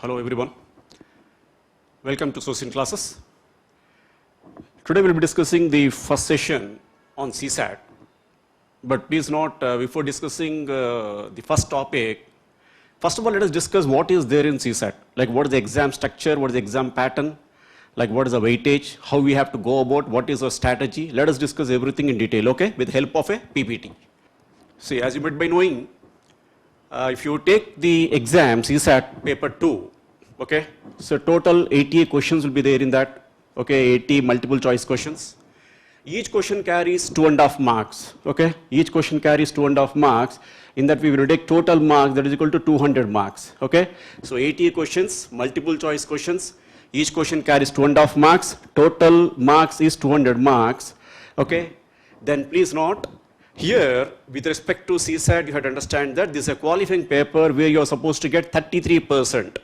Hello everyone. Welcome to Social Classes. Today we'll be discussing the first session on CSAT. But please note, before discussing the first topic, first of all let us discuss what is there in CSAT. Like what is the exam structure, what is the exam pattern, like what is the weightage, how we have to go about, what is our strategy. Let us discuss everything in detail, okay, with the help of a PPT. See, as you might be knowing, if you take the exam CSAT paper 2, okay, so total 80 questions will be there in that, okay, 80 multiple choice questions. Each question carries 2.5 marks, okay, each question carries 2.5 marks. In that we will take total marks that is equal to 200 marks, okay. So 80 questions, multiple choice questions, each question carries 2.5 marks, total marks is 200 marks, okay. Then please note, here, with respect to CSAT, you have to understand that this is a qualifying paper where you are supposed to get 33%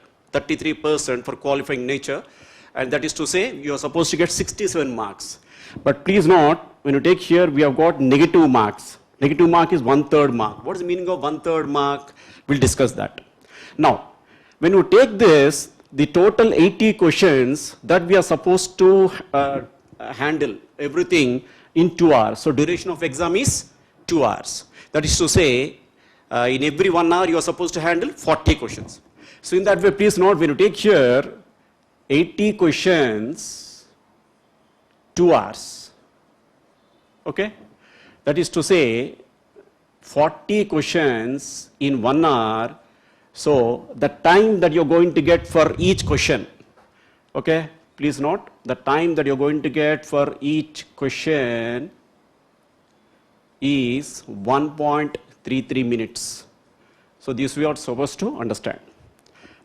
for qualifying nature, and that is to say, you are supposed to get 67 marks. But please note, when you take here, we have got negative marks. Negative mark is 1/3 mark. What is the meaning of 1/3 mark? We'll discuss that. Now, when you take this, the total 80 questions that we are supposed to handle everything in 2 hours. So duration of exam is 2 hours. That is to say, in every 1 hour you are supposed to handle 40 questions. So in that way, please note, when you take here 80 questions, 2 hours. Okay? That is to say, 40 questions in 1 hour. So the time that you're going to get for each question, okay? Please note, the time that you're going to get for each question is 1.33 minutes. So this we are supposed to understand.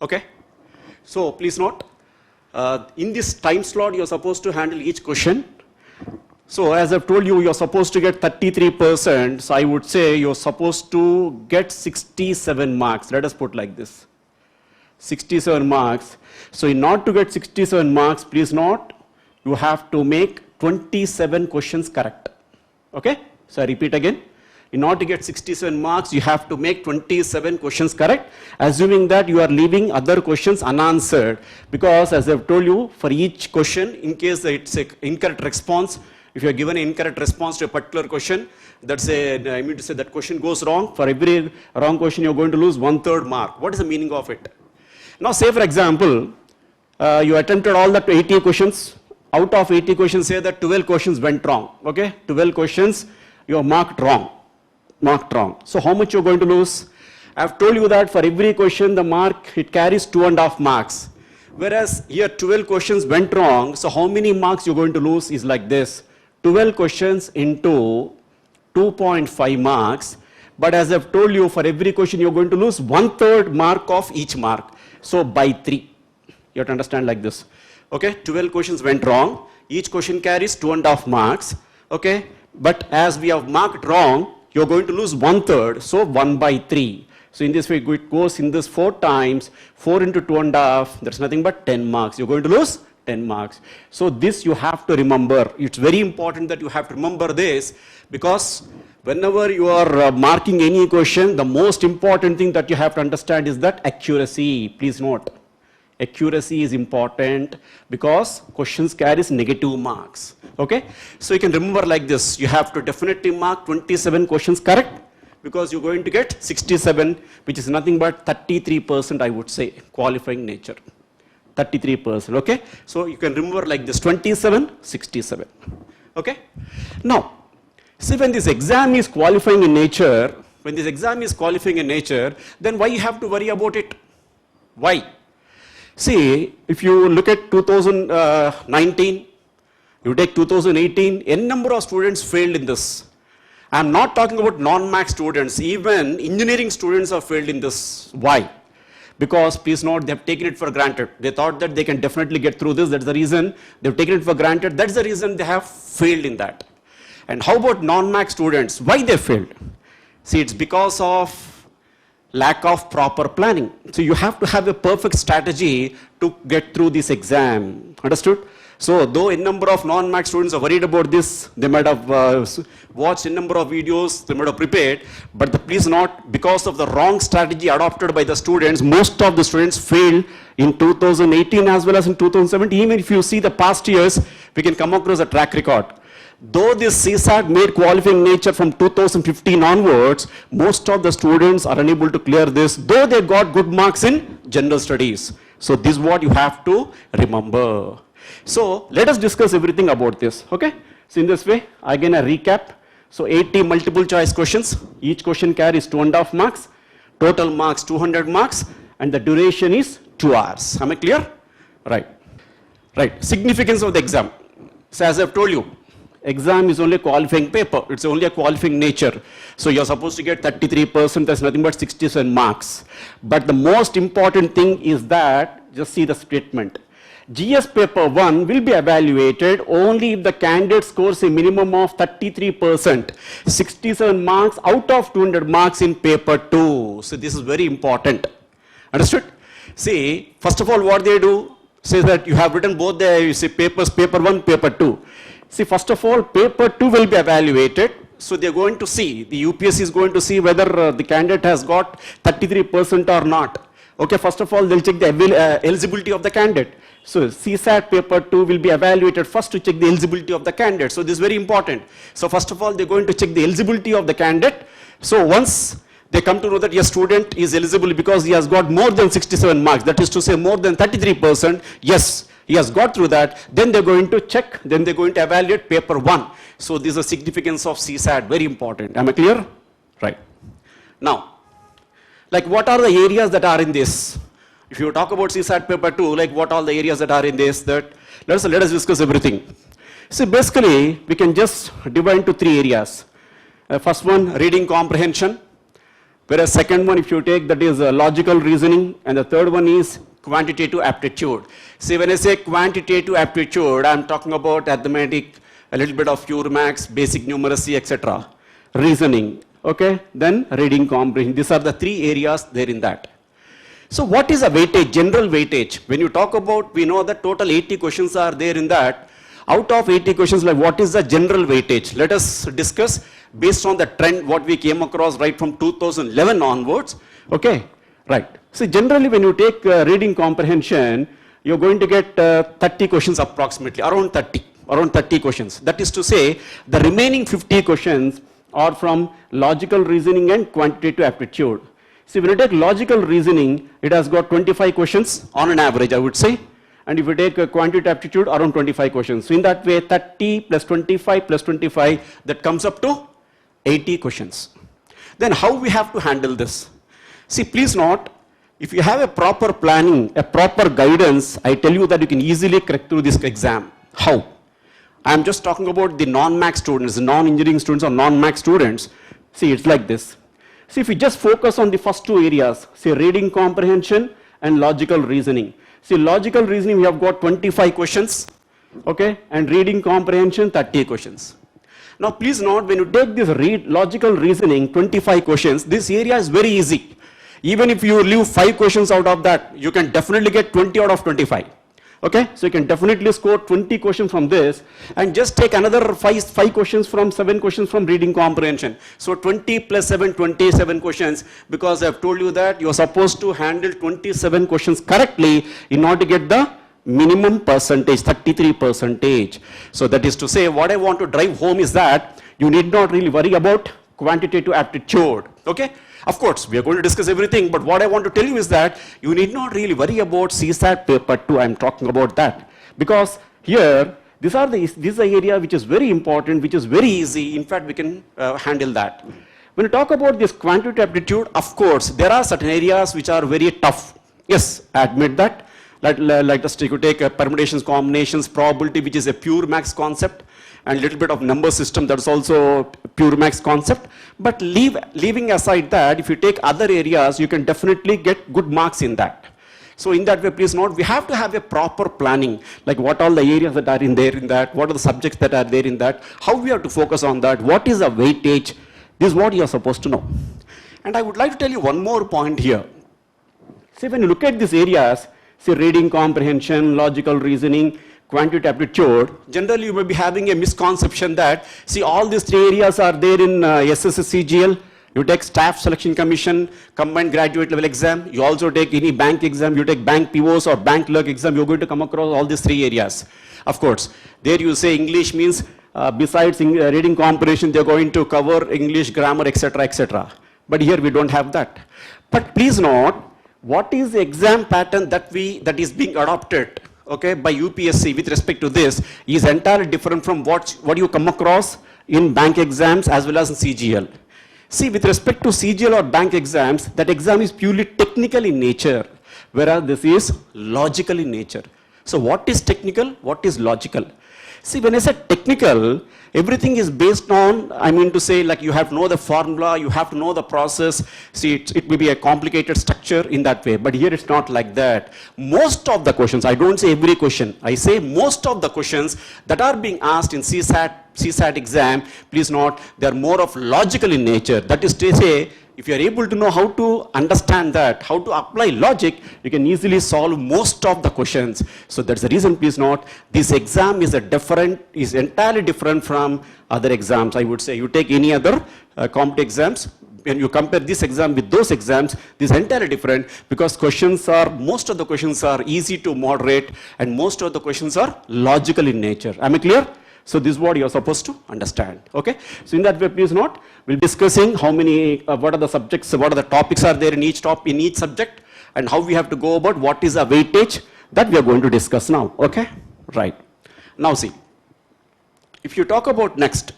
Okay? So please note, in this time slot you're supposed to handle each question. So as I've told you, you're supposed to get 33%. So I would say you're supposed to get 67 marks. Let us put like this. 67 marks. So in order to get 67 marks, please note, you have to make 27 questions correct. Okay? So I repeat again. In order to get 67 marks, you have to make 27 questions correct, assuming that you are leaving other questions unanswered. Because as I've told you, for each question, in case it's an incorrect response, if you are given an incorrect response to a particular question, that's I mean to say that question goes wrong. For every wrong question, you're going to lose 1/3 mark. What is the meaning of it? Now, say for example, you attempted all the 80 questions. Out of 80 questions, say that 12 questions went wrong. Okay, 12 questions you are marked wrong. So how much you're going to lose? I've told you that for every question, the mark it carries 2.5 marks. Whereas here 12 questions went wrong. So how many marks you're going to lose is like this: 12 questions into 2.5 marks. But as I've told you, for every question you're going to lose 1/3 mark of each mark. So by 3. You have to understand like this. Okay, 12 questions went wrong. Each question carries 2.5 marks. Okay, but as we have marked wrong, you're going to lose 1/3. So 1/3. So in this way, it goes in this 4 times. 4 into 2.5, that's nothing but 10 marks. You're going to lose 10 marks. So this you have to remember. It's very important that you have to remember this, because whenever you are marking any question, the most important thing that you have to understand is that accuracy. Please note, accuracy is important because questions carries negative marks. Okay? So you can remember like this. You have to definitely mark 27 questions correct, because you're going to get 67, which is nothing but 33%, I would say, qualifying nature. 33%, okay? So you can remember like this, 27, 67, okay? Now, see, when this exam is qualifying in nature, then why you have to worry about it? Why? See, if you look at 2019, you take 2018, n number of students failed in this. I'm not talking about non-max students, even engineering students have failed in this. Why? Because please note, they have taken it for granted. They thought that they can definitely get through this. That's the reason they've taken it for granted. That's the reason they have failed in that. And how about non-max students? Why they failed? See, it's because of lack of proper planning. So you have to have a perfect strategy to get through this exam. Understood? So though a number of non-max students are worried about this, they might have watched a number of videos, they might have prepared, but please not, because of the wrong strategy adopted by the students, most of the students failed in 2018 as well as in 2017. Even if you see the past years, we can come across a track record. Though this CSAT made qualifying nature from 2015 onwards, most of the students are unable to clear this, though they got good marks in general studies. So this is what you have to remember. So let us discuss everything about this, okay? So in this way, again a recap. So 80 multiple choice questions, each question carries 2.5 marks, total marks 200 marks, and the duration is 2 hours. Am I clear? Right. Right. Significance of the exam. So as I've told you, exam is only a qualifying paper. It's only a qualifying nature. So you're supposed to get 33%, that's nothing but 67 marks. But the most important thing is that, just see the statement. GS paper 1 will be evaluated only if the candidate scores a minimum of 33%, 67 marks out of 200 marks in paper 2. So this is very important. Understood? See, first of all, what they do, say that you have written both the papers, paper 1, paper 2. See, first of all, paper 2 will be evaluated. So they're going to see, the UPSC is going to see whether the candidate has got 33% or not. Okay, first of all, they'll check the eligibility of the candidate. So CSAT paper 2 will be evaluated first to check the eligibility of the candidate. So this is very important. So first of all, they're going to check the eligibility of the candidate. So once they come to know that your student is eligible because he has got more than 67 marks, that is to say more than 33%, yes, he has got through that, then they're going to check, then they're going to evaluate paper 1. So this is the significance of CSAT, very important. Am I clear? Right. Now, like what are the areas that are in this? If you talk about CSAT paper 2, like what are the areas that are in this, that let us discuss everything. See, basically, we can just divide into 3 areas. First one, reading comprehension. Whereas second one, if you take, that is logical reasoning, and the third one is quantitative aptitude. See, when I say quantitative aptitude, I'm talking about arithmetic, a little bit of pure maths, basic numeracy, etc. Reasoning, okay? Then reading comprehension. These are the 3 areas there in that. So what is a weightage, general weightage? When you talk about, we know that total 80 questions are there in that. Out of 80 questions, like what is the general weightage? Let us discuss based on the trend, what we came across right from 2011 onwards. Okay, right. So generally when you take reading comprehension, you're going to get 30 questions approximately, around 30 questions. That is to say, the remaining 50 questions are from logical reasoning and quantitative aptitude. See, when you take logical reasoning, it has got 25 questions on an average, I would say. And if you take quantitative aptitude, around 25 questions. So in that way, 30 plus 25 plus 25, that comes up to 80 questions. Then how we have to handle this? See, please note, if you have a proper planning, a proper guidance, I tell you that you can easily crack through this exam. How? I'm just talking about the non-max students, non-engineering students or non-max students. See, it's like this. See, if we just focus on the first 2 areas, say reading comprehension and logical reasoning. See, logical reasoning, we have got 25 questions, okay, and reading comprehension, 30 questions. Now, please note, when you take this logical reasoning, 25 questions, this area is very easy. Even if you leave 5 questions out of that, you can definitely get 20 out of 25. Okay, so you can definitely score 20 questions from this, and just take another 5 questions from 7 questions from reading comprehension. So 20 plus 7, 27 questions, because I've told you that you're supposed to handle 27 questions correctly in order to get the minimum percentage, 33%. So that is to say, what I want to drive home is that you need not really worry about quantitative aptitude. Okay? Of course, we are going to discuss everything, but what I want to tell you is that you need not really worry about CSAT paper 2. I'm talking about that. Because here, this is the area which is very important, which is very easy. In fact, we can handle that. When you talk about this quantitative aptitude, of course, there are certain areas which are very tough. Yes, I admit that. Like just you take permutations, combinations, probability, which is a pure maths concept, and little bit of number system, that's also pure maths concept. But leaving aside that, if you take other areas, you can definitely get good marks in that. So in that way, please note, we have to have a proper planning, like what all the areas that are in that, what are the subjects that are there in that, how we have to focus on that, what is the weightage, this is what you are supposed to know. And I would like to tell you one more point here. See, when you look at these areas, say reading comprehension, logical reasoning, quantitative aptitude, generally you may be having a misconception that, see, all these three areas are there in SSC-CGL. You take Staff Selection Commission, combined graduate level exam. You also take any bank exam. You take bank POs or bank clerk exam. You're going to come across all these three areas. Of course, there you say English means besides reading comprehension, they're going to cover English, grammar, etc., etc. But here we don't have that. But please note, what is the exam pattern that is being adopted, okay, by UPSC with respect to this is entirely different from what you come across in bank exams as well as in CGL. See, with respect to CGL or bank exams, that exam is purely technical in nature, whereas this is logical in nature. So what is technical? What is logical? See, when I say technical, everything is based on, I mean to say, like you have to know the formula, you have to know the process. See, it may be a complicated structure in that way, but here it's not like that. Most of the questions, I don't say every question, I say most of the questions that are being asked in CSAT exam, please note, they are more of logical in nature. That is to say, if you are able to know how to understand that, how to apply logic, you can easily solve most of the questions. So that's the reason, please note, this exam is entirely different from other exams. I would say you take any other competitive exams, when you compare this exam with those exams, this is entirely different because most of the questions are easy to moderate and most of the questions are logical in nature. Am I clear? So this is what you are supposed to understand, okay? So in that way, please note, we'll be discussing how many, what are the subjects, what are the topics are there in each subject, and how we have to go about what is the weightage that we are going to discuss now, okay? Right. Now see, if you talk about next,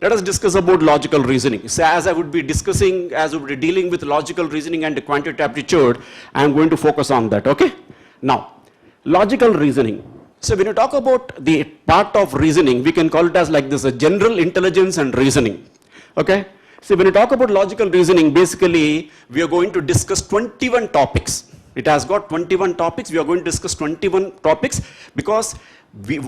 let us discuss about logical reasoning. So as I would be dealing with logical reasoning and quantitative aptitude, I am going to focus on that, okay? Now, logical reasoning. So when you talk about the part of reasoning, we can call it as like this, a general intelligence and reasoning, okay? So when you talk about logical reasoning, basically, we are going to discuss 21 topics. It has got 21 topics. We are going to discuss 21 topics because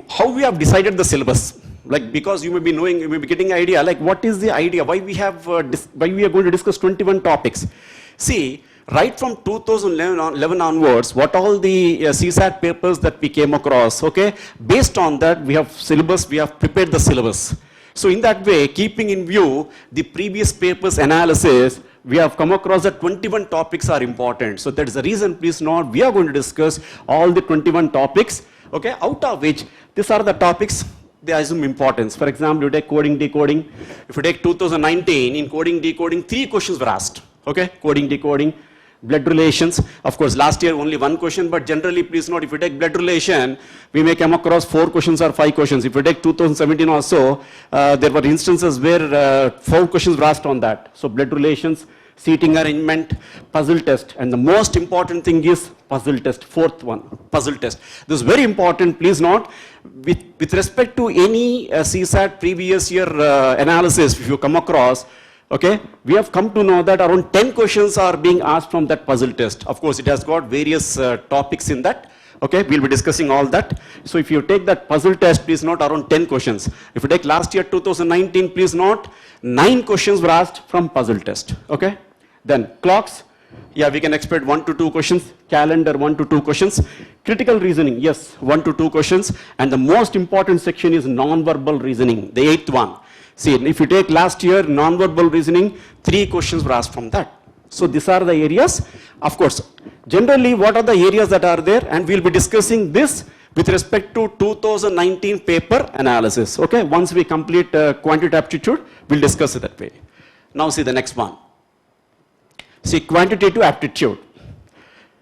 how we have decided the syllabus. Like, because you may be knowing, you may be getting an idea, like what is the idea, why we are going to discuss 21 topics. See, right from 2011 onwards, what all the CSAT papers that we came across, okay, based on that we have syllabus, we have prepared the syllabus. So in that way, keeping in view the previous papers analysis, we have come across that 21 topics are important. So that is the reason, please note, we are going to discuss all the 21 topics, okay, out of which these are the topics they assume importance. For example, you take coding, decoding. If you take 2019, in coding, decoding, 3 questions were asked, okay, coding, decoding. Blood relations, of course, last year only 1 question, but generally, please note, if you take blood relation, we may come across 4 questions or 5 questions. If you take 2017 also, there were instances where 4 questions were asked on that. So blood relations, seating arrangement, puzzle test, and the most important thing is puzzle test, 4th one, puzzle test. This is very important, please note, with respect to any CSAT previous year analysis, if you come across, okay, we have come to know that around 10 questions are being asked from that puzzle test. Of course, it has got various topics in that. Okay, we'll be discussing all that. So if you take that puzzle test, please note around 10 questions. If you take last year, 2019, please note 9 questions were asked from puzzle test. Okay, then clocks. Yeah, we can expect 1 to 2 questions. Calendar, 1 to 2 questions. Critical reasoning, yes, 1 to 2 questions. And the most important section is non-verbal reasoning, the 8th one. See, if you take last year, non-verbal reasoning, 3 questions were asked from that. So these are the areas. Of course, generally, what are the areas that are there? And we'll be discussing this with respect to 2019 paper analysis. Okay, once we complete quantitative aptitude, we'll discuss it that way. Now see the next one. See, quantitative aptitude.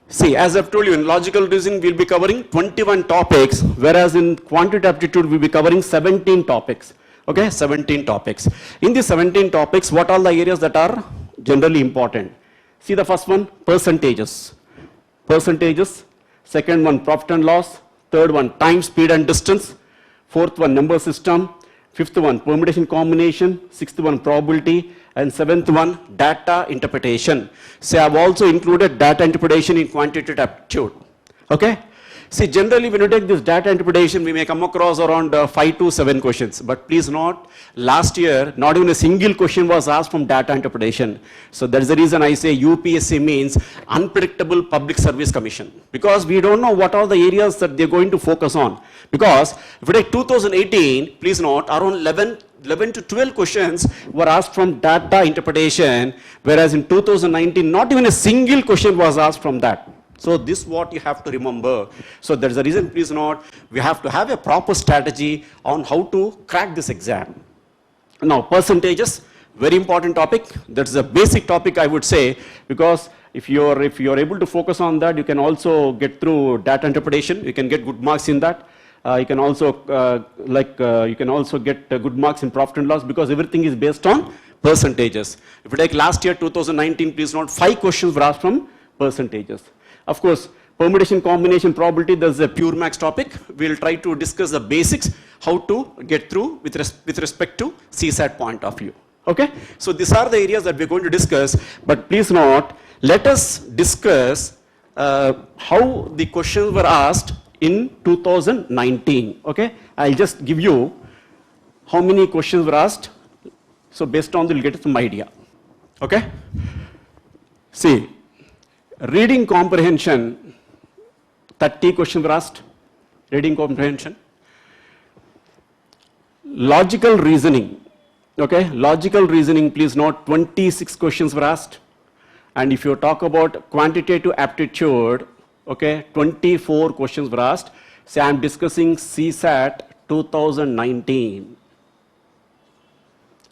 See, as I've told you, in logical reasoning, we'll be covering 21 topics, whereas in quantitative aptitude, we'll be covering 17 topics. Okay, 17 topics. In these 17 topics, what are the areas that are generally important? See the first one, percentages. Percentages. Second one, profit and loss. Third one, time, speed and distance. Fourth one, number system. Fifth one, permutation combination. Sixth one, probability. And seventh one, data interpretation. So I have also included data interpretation in quantitative aptitude. Okay. See, generally when you take this data interpretation, we may come across around 5 to 7 questions. But please note, last year, not even a single question was asked from data interpretation. So that is the reason I say UPSC means Unpredictable Public Service Commission. Because we don't know what are the areas that they're going to focus on. Because if you take 2018, please note, around 11 to 12 questions were asked from data interpretation, whereas in 2019, not even a single question was asked from that. So this is what you have to remember. So there's a reason, please note, we have to have a proper strategy on how to crack this exam. Now, percentages, very important topic. That's a basic topic, I would say, because if you're able to focus on that, you can also get through data interpretation. You can get good marks in that. You can also get good marks in profit and loss, because everything is based on percentages. If you take last year, 2019, please note, 5 questions were asked from percentages. Of course, permutation, combination, probability, that's a pure max topic. We'll try to discuss the basics, how to get through with respect to CSAT point of view. Okay? So these are the areas that we're going to discuss, but please note, let us discuss how the questions were asked in 2019. Okay? I'll just give you how many questions were asked. So based on that, you'll get some idea. Okay? See, reading comprehension, 30 questions were asked, reading comprehension. Logical reasoning, okay, logical reasoning, please note, 26 questions were asked. And if you talk about quantitative aptitude, okay, 24 questions were asked. Say I'm discussing CSAT 2019,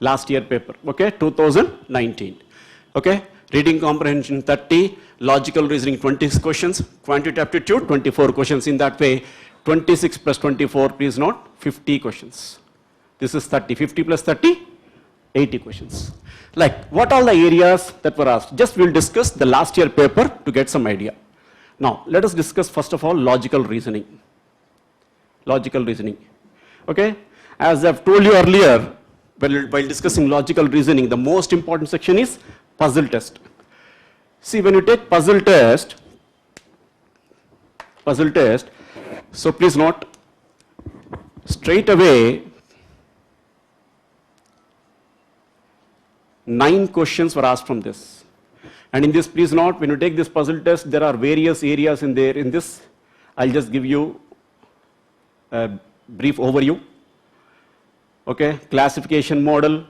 last year paper, okay, 2019, okay. Reading comprehension 30, logical reasoning 26 questions, quantitative aptitude 24 questions. In that way, 26 plus 24, please note, 50 questions. This is 30, 50 plus 30, 80 questions. Like, what are the areas that were asked? Just we'll discuss the last year paper to get some idea. Now, let us discuss first of all logical reasoning. Logical reasoning, okay? As I've told you earlier, while discussing logical reasoning, the most important section is puzzle test. See, when you take puzzle test, so please note, straight away, 9 questions were asked from this. And in this, please note, when you take this puzzle test, there are various areas in there. In this, I'll just give you a brief overview. Okay, classification model,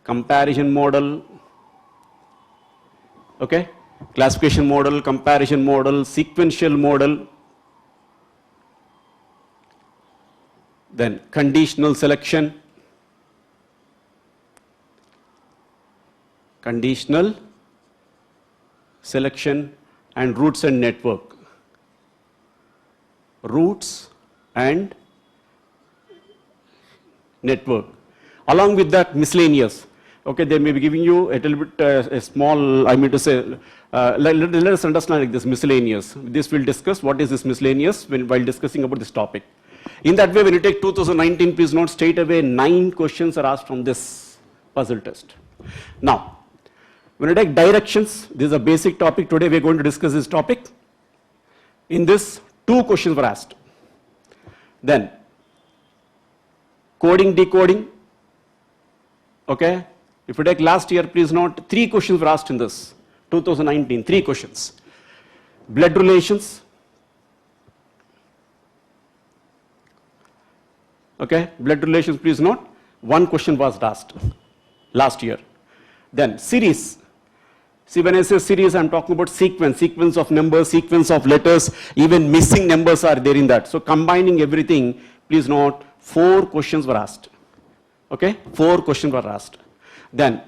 comparison model, okay, classification model, comparison model, sequential model, then conditional selection, and roots and network. Roots and network. Along with that, miscellaneous. Okay, they may be giving you a little bit a small, I mean to say, let us understand like this, miscellaneous. This we'll discuss what is this miscellaneous while discussing about this topic. In that way, when you take 2019, please note, straight away 9 questions are asked from this puzzle test. Now, when you take directions, this is a basic topic. Today we are going to discuss this topic. In this, 2 questions were asked. Then, coding, decoding, okay. If you take last year, please note, 3 questions were asked in this, 2019, 3 questions. Blood relations, okay, blood relations, please note, 1 question was asked last year. Then series. See, when I say series, I'm talking about sequence of numbers, sequence of letters, even missing numbers are there in that. So combining everything, please note, 4 questions were asked. Okay, 4 questions were asked. Then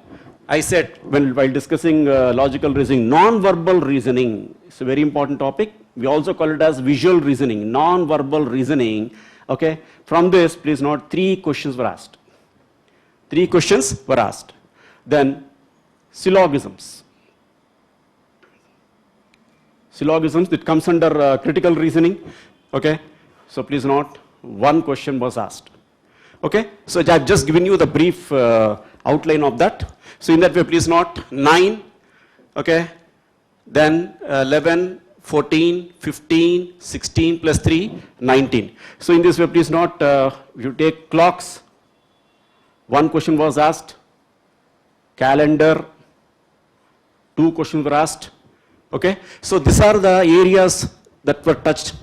I said, while discussing logical reasoning, non-verbal reasoning, it's a very important topic. We also call it as visual reasoning, non-verbal reasoning. Okay, from this, please note, 3 questions were asked. 3 questions were asked. Then syllogisms. Syllogisms, it comes under critical reasoning. Okay, so please note, 1 question was asked. Okay, so I've just given you the brief outline of that. So in that way, please note, 9, okay, then 11, 14, 15, 16 plus 3, 19. So in this way, please note, you take clocks, one question was asked, calendar, two questions were asked, okay? So these are the areas that were touched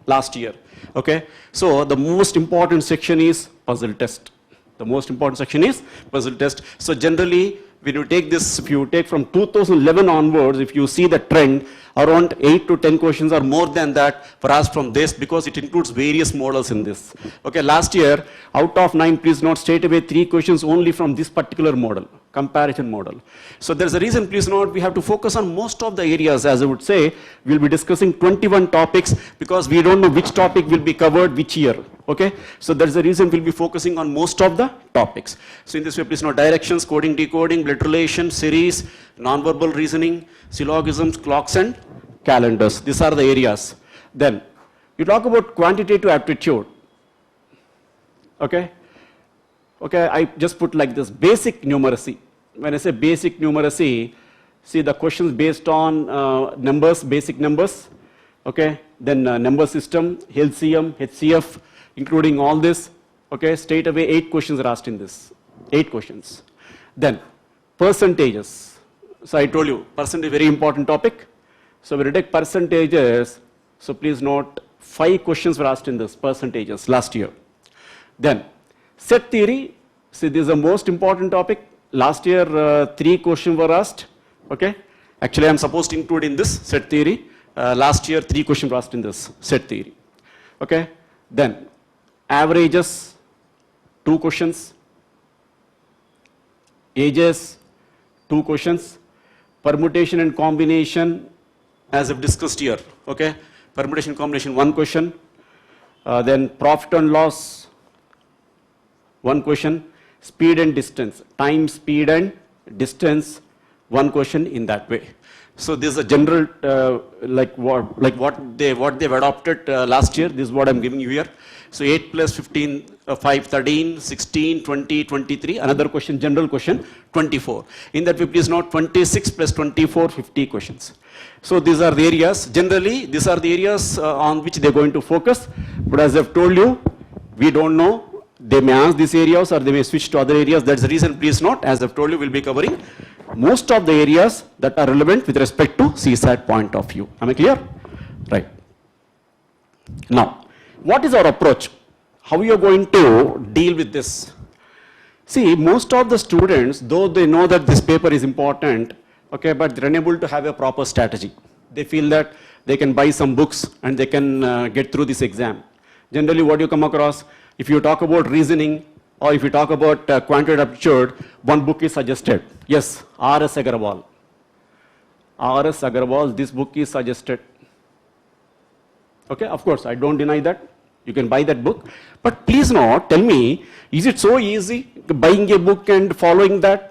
last year, okay? So the most important section is puzzle test. The most important section is puzzle test. So generally, when you take this, if you take from 2011 onwards, if you see the trend, around 8 to 10 questions or more than that were asked from this, because it includes various models in this. Okay, last year, out of 9, please note straight away 3 questions only from this particular model, comparison model. So there's a reason, please note, we have to focus on most of the areas. As I would say, we'll be discussing 21 topics because we don't know which topic will be covered which year. Okay, so there's a reason we'll be focusing on most of the topics. So in this way, please note directions, coding, decoding, blood relation, series, nonverbal reasoning, syllogisms, clocks and calendars. These are the areas. Then you talk about quantitative aptitude. Okay, okay, I just put like this, basic numeracy. When I say basic numeracy, see the questions based on numbers, basic numbers. Okay, then number system, LCM, HCF, including all this, okay, straight away 8 questions are asked in this, 8 questions. Then percentages. So I told you, percentage very important topic. So when you take percentages, so please note 5 questions were asked in this, percentages last year. Then set theory, see this is the most important topic. Last year 3 questions were asked, okay. Actually I am supposed to include in this set theory. Last year 3 questions were asked in this set theory, okay. Then averages, 2 questions, ages, 2 questions, permutation and combination, as I've discussed here, okay, permutation and combination, 1 question, then profit and loss, 1 question, speed and distance, time, speed and distance, 1 question in that way. So this is a general, like what they've adopted last year. This is what I'm giving you here. So 8 plus 15, 5, 13, 16, 20, 23. Another question, general question, 24. In that way, please note 26 plus 24, 50 questions. So these are the areas. Generally, these are the areas on which they're going to focus. But as I've told you, we don't know. They may ask these areas or they may switch to other areas. That's the reason, please note. As I've told you, we'll be covering most of the areas that are relevant with respect to CSAT point of view. Am I clear? Right. Now, what is our approach? How are you going to deal with this? See, most of the students, though they know that this paper is important, okay, but they're unable to have a proper strategy. They feel that they can buy some books and they can get through this exam. Generally, what you come across, if you talk about reasoning, or if you talk about quantitative aptitude, one book is suggested. Yes, R.S. Agarwal. R.S. Agarwal, this book is suggested. Okay, of course, I don't deny that. You can buy that book. But please not tell me, is it so easy buying a book and following that?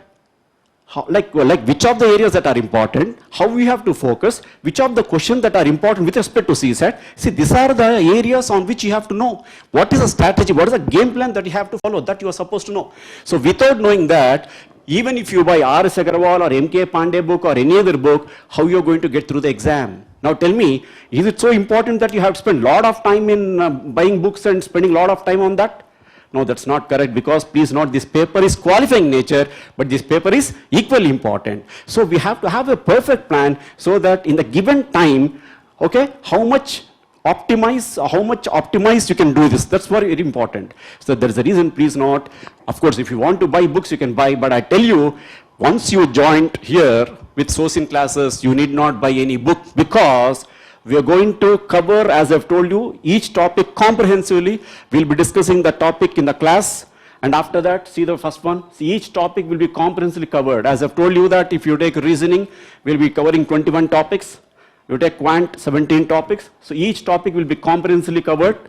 How, like which of the areas that are important, how we have to focus, which of the questions that are important with respect to CSAT. See, these are the areas on which you have to know. What is the strategy, what is the game plan that you have to follow, that you are supposed to know. So without knowing that, even if you buy R.S. Agarwal or M.K. Pandey book or any other book, how you are going to get through the exam? Now tell me, is it so important that you have to spend a lot of time in buying books and spending a lot of time on that? No, that's not correct, because please note, this paper is qualifying nature, but this paper is equally important. So we have to have a perfect plan so that in the given time, okay, how much optimized you can do this. That's very important. So there's a reason, please note. Of course, if you want to buy books, you can buy, but I tell you, once you joined here with SOSIN classes, you need not buy any book, because we are going to cover, as I've told you, each topic comprehensively. We'll be discussing the topic in the class, and after that, see the first one. See, each topic will be comprehensively covered. As I've told you that if you take reasoning, we'll be covering 21 topics. You take quant, 17 topics. So each topic will be comprehensively covered.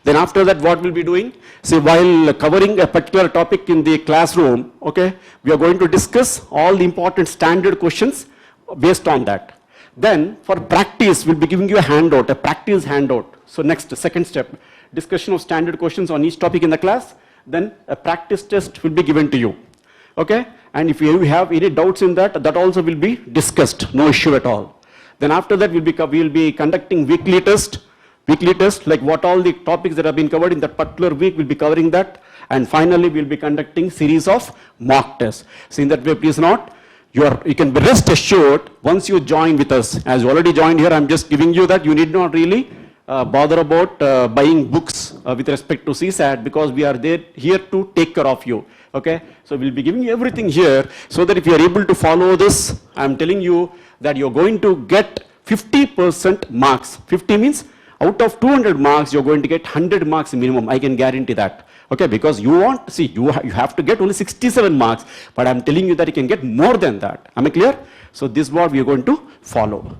Then after that, what we'll be doing? See, while covering a particular topic in the classroom, okay, we are going to discuss all the important standard questions based on that. Then for practice, we'll be giving you a handout, a practice handout. So next, second step, discussion of standard questions on each topic in the class. Then a practice test will be given to you. Okay? And if you have any doubts in that, that also will be discussed. No issue at all. Then after that, we'll be conducting weekly test, like what all the topics that have been covered in that particular week, we'll be covering that. And finally, we'll be conducting series of mock tests. So in that way, please note, you can be rest assured once you join with us. As you already joined here, I'm just giving you that you need not really bother about buying books with respect to CSAT, because we are here to take care of you. Okay? So we'll be giving you everything here, so that if you are able to follow this, I'm telling you that you're going to get 50% marks. 50 means out of 200 marks, you're going to get 100 marks minimum. I can guarantee that. Okay, because you have to get only 67 marks, but I'm telling you that you can get more than that. Am I clear? So this is what we are going to follow.